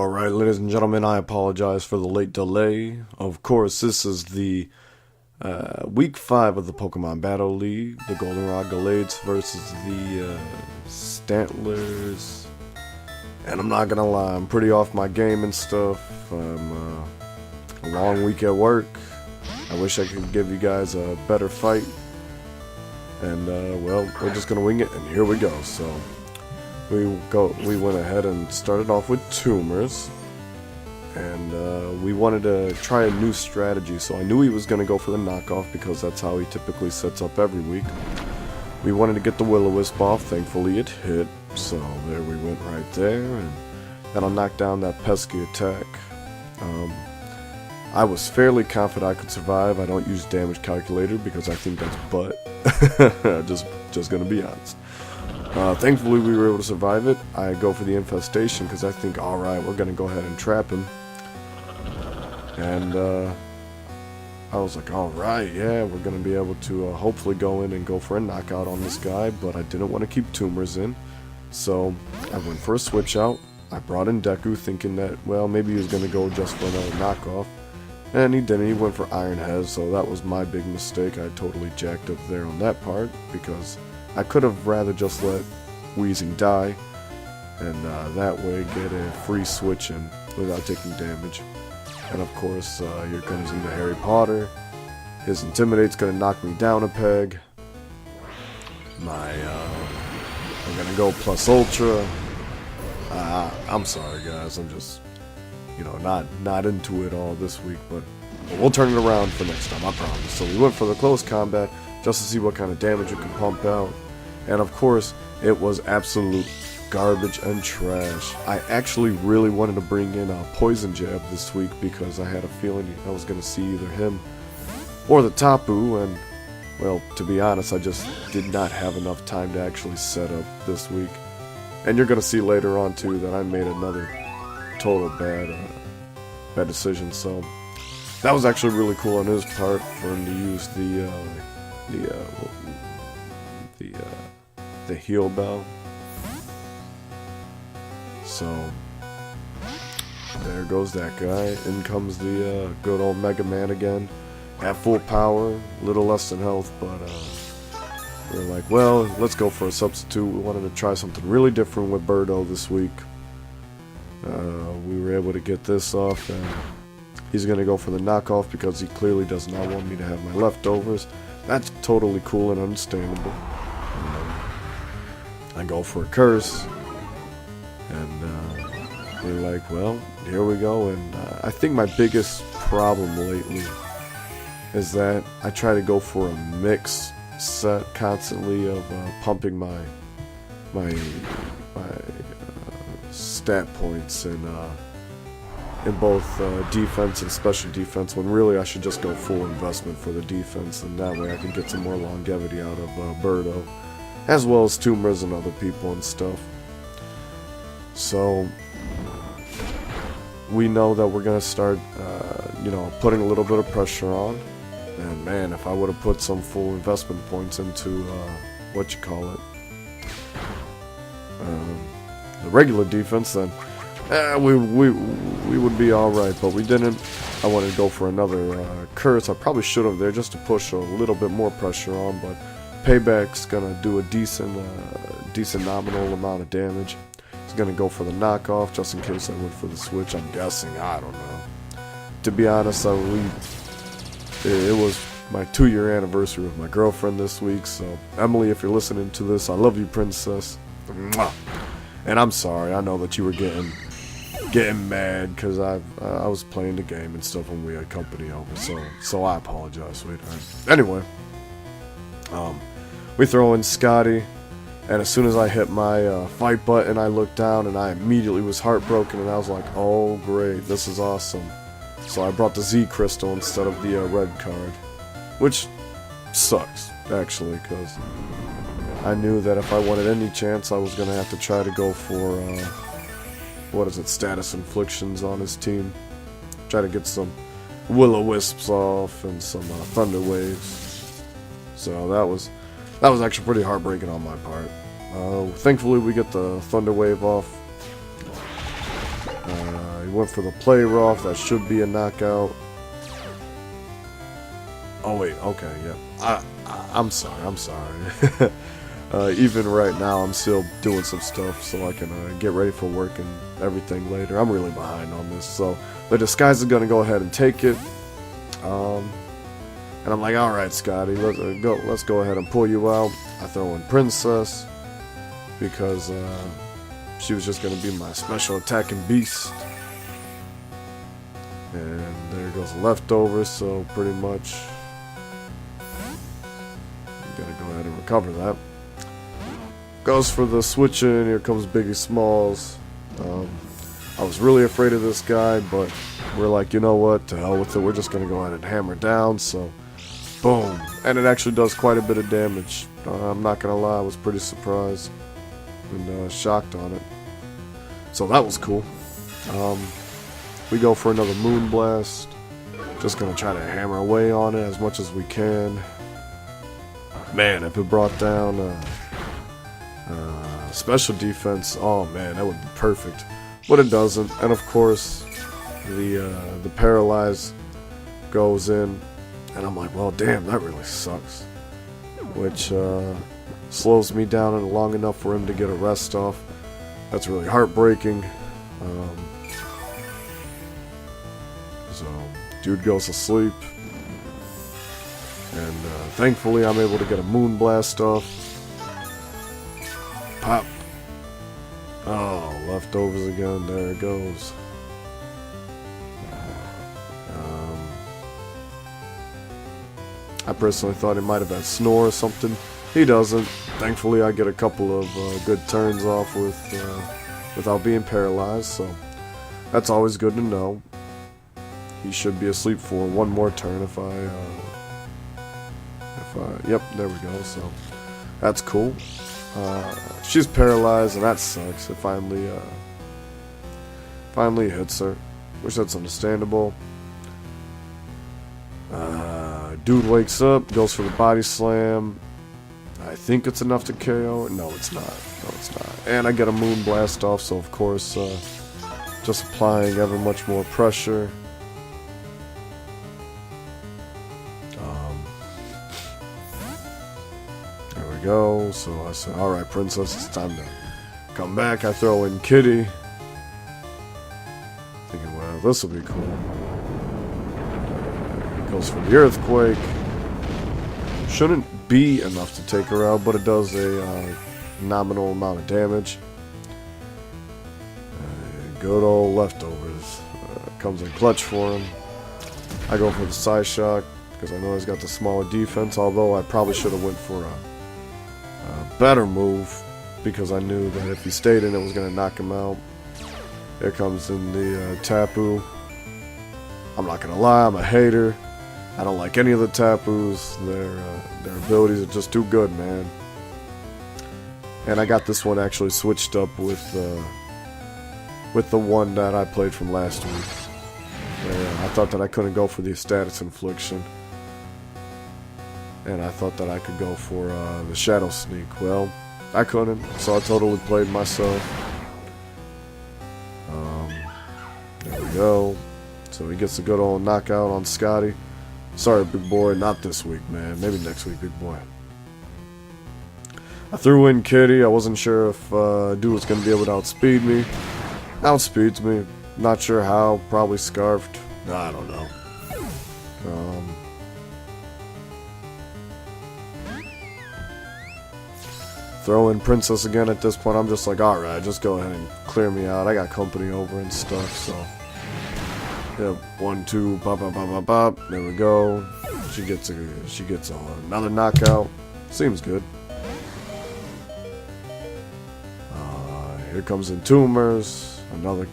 Alright, ladies and gentlemen, I apologize for the late delay. Of course, this is the week 5 of the Pokemon Battle League, the Goldenrod City versus the Stantlers. And I'm not gonna lie, I'm pretty off my game and stuff. I'm a long week at work. I wish I could give you guys a better fight. And well, we're just gonna wing it, and here we go. So we went ahead and started off with Tumors, and we wanted to try a new strategy. So I knew he was going to go for the knockoff because that's how he typically sets up every week. We wanted to get the Will-O-Wisp off. Thankfully it hit, so there we went right there, and that'll knock down that pesky attack. I was fairly confident I could survive. I don't use damage calculator because I think that's butt. just gonna be honest. Thankfully we were able to survive it. I go for the infestation because I think, alright, we're going to go ahead and trap him. And I was like, alright, yeah, we're going to be able to hopefully go in and go for a knockout on this guy, but I didn't want to keep Tumors in. So I went for a switch out. I brought in Deku thinking that, well, maybe he was going to go just for another knockoff. And he didn't. He went for Iron Head, so that was my big mistake. I totally jacked up there on that part because I could have rather just let Weezing die, and that way get a free switch in without taking damage. And of course, here comes in the Harry Potter. His Intimidate's gonna knock me down a peg. I'm gonna go plus Ultra. I'm sorry guys, I'm just, you know, not into it all this week, but we'll turn it around for next time, I promise. So we went for the close combat just to see what kind of damage it can pump out. And of course, it was absolute garbage and trash. I actually really wanted to bring in a Poison Jab this week because I had a feeling I was going to see either him or the Tapu, and, well, to be honest, I just did not have enough time to actually set up this week. And you're going to see later on, too, that I made another total bad decision, so that was actually really cool on his part for him to use the heal bell. So there goes that guy. In comes the good old Mega Man again at full power, little less than health, but we were like, well, let's go for a substitute. We wanted to try something really different with Birdo this week. We were able to get this off, and he's gonna go for the knockoff because he clearly does not want me to have my leftovers. That's totally cool and understandable. I go for a curse, and we're like, well, here we go. And I think my biggest problem lately is that I try to go for a mix set constantly of pumping my stat points in both defense and special defense, when really I should just go full investment for the defense, and that way I can get some more longevity out of Birdo, as well as Tumors and other people and stuff. So we know that we're gonna start, you know, putting a little bit of pressure on. And man, if I would have put some full investment points into what you call it, the regular defense, then we would be all right. But we didn't. I wanted to go for another curse. I probably should have there just to push a little bit more pressure on, but Payback's gonna do a decent nominal amount of damage. He's gonna go for the knockoff just in case I went for the switch. I'm guessing. I don't know. To be honest, it was my 2-year anniversary with my girlfriend this week. So Emily, if you're listening to this, I love you, princess. Mwah. And I'm sorry. I know that you were getting mad because I was playing the game and stuff when we had company over. So I apologize, sweetheart. Anyway. We throw in Scotty, and as soon as I hit my fight button, I looked down and I immediately was heartbroken, and I was like, oh great, this is awesome. So I brought the Z Crystal instead of the red card, which sucks, actually, because I knew that if I wanted any chance, I was going to have to try to go for, status inflictions on his team. Try to get some Will-O-Wisps off and some Thunder Waves. So that was actually pretty heartbreaking on my part. Thankfully we get the Thunder Wave off. he went for the play rough. That should be a knockout. Oh wait, okay, yeah. I'm sorry. Even right now, I'm still doing some stuff so I can get ready for work and everything later. I'm really behind on this, so the disguise is gonna go ahead and take it. And I'm like, all right, Scotty, let's go ahead and pull you out. I throw in Princess because she was just gonna be my special attacking beast. And there goes the leftovers, so pretty much gotta go ahead and recover that. Goes for the switch in. Here comes Biggie Smalls. I was really afraid of this guy, but we're like, you know what? To hell with it. We're just gonna go ahead and hammer down. So, boom, and it actually does quite a bit of damage. I'm not gonna lie, I was pretty surprised and shocked on it. So that was cool. We go for another Moon Blast. Just gonna try to hammer away on it as much as we can. Man, if it brought down special defense, oh man, that would be perfect. But it doesn't, and of course, the paralyze goes in, and I'm like, well, damn, that really sucks. Which slows me down long enough for him to get a rest off. That's really heartbreaking. So, dude goes to sleep. And thankfully I'm able to get a Moon Blast off. Pop. Oh, leftovers again. There it goes. I personally thought he might have had Snore or something. He doesn't. Thankfully I get a couple of good turns off without being paralyzed, so that's always good to know. He should be asleep for one more turn if yep, there we go, so that's cool. She's paralyzed, and that sucks. It finally hits her, which that's understandable. Dude wakes up, goes for the body slam. I think it's enough to KO. No, it's not. No, it's not. And I get a Moon Blast off, so of course, just applying ever much more pressure. Go, so I said, alright, Princess, it's time to come back. I throw in Kitty, thinking, well, this will be cool. Goes for the Earthquake. Shouldn't be enough to take her out, but it does a nominal amount of damage. Good old leftovers. Comes in clutch for him. I go for the Psy Shock because I know he's got the smaller defense, although I probably should have went for a better move because I knew that if he stayed in it was going to knock him out. Here comes in the Tapu. I'm not going to lie, I'm a hater. I don't like any of the Tapus. Their abilities are just too good, man. And I got this one actually switched up with the one that I played from last week. I thought that I couldn't go for the status infliction. And I thought that I could go for the Shadow Sneak. Well, I couldn't, so I totally played myself. There we go. So he gets a good old knockout on Scotty. Sorry, big boy, not this week, man. Maybe next week, big boy. I threw in Kitty. I wasn't sure if dude was going to be able to outspeed me. Outspeeds me. Not sure how. Probably scarfed. I don't know. Throw in Princess again at this point. I'm just like, alright, just go ahead and clear me out. I got company over and stuff, so. Yep, 1, 2, bop, bop, bop, bop, bop. There we go. She gets another knockout. Seems good. Here comes Entombers. Another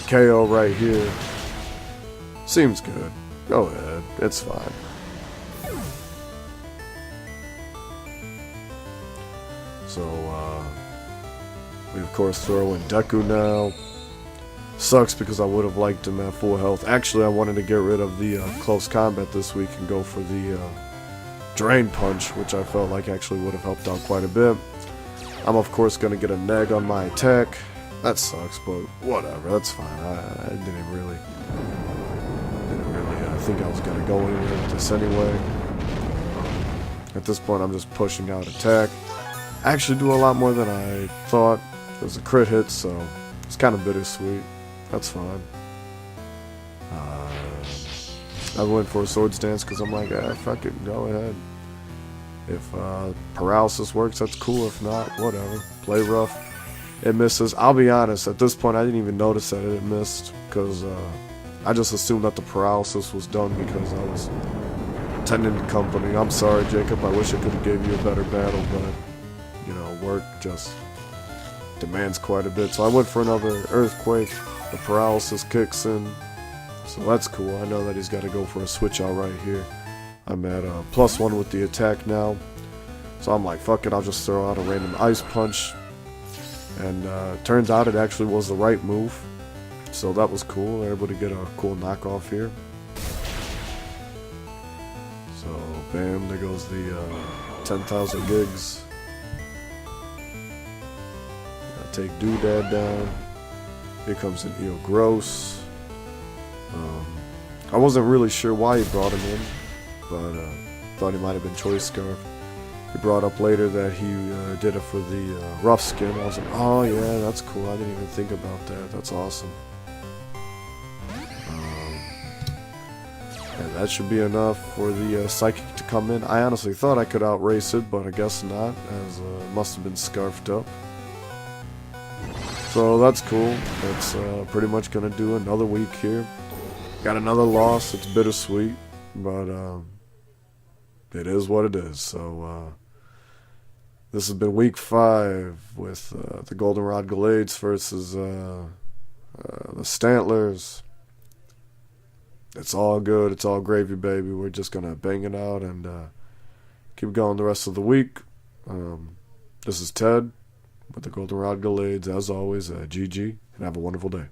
KO right here. Seems good. Go ahead. It's fine. So, we of course throw in Deku now. Sucks because I would have liked him at full health. Actually, I wanted to get rid of the close combat this week and go for the Drain Punch, which I felt like actually would have helped out quite a bit. I'm of course going to get a neg on my attack. That sucks, but whatever. That's fine. I didn't really think I was gonna go anywhere with this anyway. At this point, I'm just pushing out attack. I actually do a lot more than I thought. It was a crit hit, so it's kind of bittersweet. That's fine. I went for a sword stance because I'm like, fuck it, go ahead. If paralysis works, that's cool. If not, whatever. Play rough. It misses. I'll be honest, at this point I didn't even notice that it missed because I just assumed that the paralysis was done because I was tending to company. I'm sorry, Jacob. I wish I could have gave you a better battle, but you know, work just demands quite a bit. So I went for another earthquake. The paralysis kicks in, so that's cool. I know that he's got to go for a switch out right here. I'm at +1 with the attack now, so I'm like, fuck it, I'll just throw out a random ice punch. And turns out it actually was the right move, so that was cool. Able to get a cool knockoff here. So bam, there goes the 10,000 gigs. Take Doodad down. Here comes an Eel Gross. I wasn't really sure why he brought him in, but thought he might have been Choice Scarf. He brought up later that he did it for the rough skin. I was like, oh yeah, that's cool. I didn't even think about that. That's awesome. And that should be enough for the psychic to come in. I honestly thought I could outrace it, but I guess not, as it must have been scarfed up. So that's cool. That's pretty much gonna do another week here. Got another loss. It's bittersweet, but it is what it is. So this has been week 5 with the Goldenrod City Gallades versus the Stantlers. It's all good. It's all gravy, baby. We're just gonna bang it out and keep going the rest of the week. This is Ted with the Goldenrod City Gallades. As always, GG, and have a wonderful day.